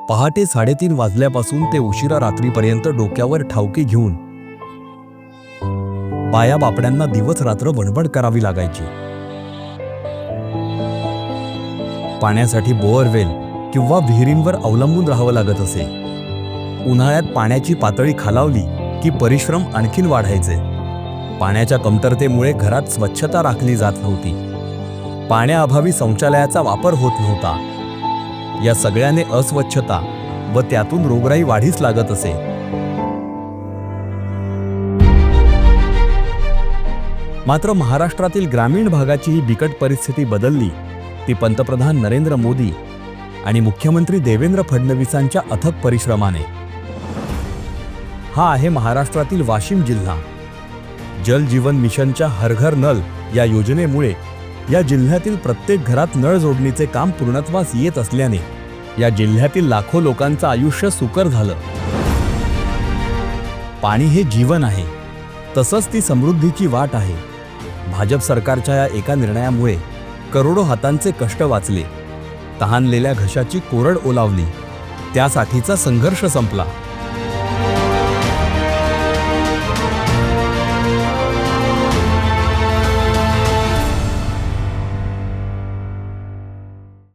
पहाटे 3:30 वाजल्यापासून ते उशिरा रात्रीपर्यंत डोक्यावर ठावकी घेऊन बाया बापड्यांना दिवस रात्र बडबड करावी लागायची. पाण्यासाठी बोअरवेल किंवा विहिरींवर अवलंबून राहावं लागत असे. उन्हाळ्यात पाण्याची पातळी खालावली की परिश्रम आणखीन वाढायचे. पाण्याच्या कमतरतेमुळे घरात स्वच्छता राखली जात नव्हती. पाण्याअभावी शौचालयाचा वापर होत नव्हता. या सगळ्याने अस्वच्छता व त्यातून रोगराई वाढीस लागत असे. मात्र महाराष्ट्रातील ग्रामीण भागाची ही बिकट परिस्थिती बदलली ती पंतप्रधान नरेंद्र मोदी आणि मुख्यमंत्री देवेंद्र फडणवीसांच्या अथक परिश्रमाने. हा आहे महाराष्ट्रातील वाशिम जिल्हा. जल जीवन मिशनच्या हर घर नल या योजनेमुळे या जिल्ह्यातील प्रत्येक घरात नळ जोडणीचे काम पूर्णत्वास येत असल्याने या जिल्ह्यातील लाखो लोकांचं आयुष्य सुकर झालं. पाणी हे जीवन आहे, तसंच ती समृद्धीची वाट आहे. भाजप सरकारच्या या एका निर्णयामुळे करोडो हातांचे कष्ट वाचले. तहानलेल्या घशाची कोरड ओलावली. त्यासाठीचा संघर्ष संपला.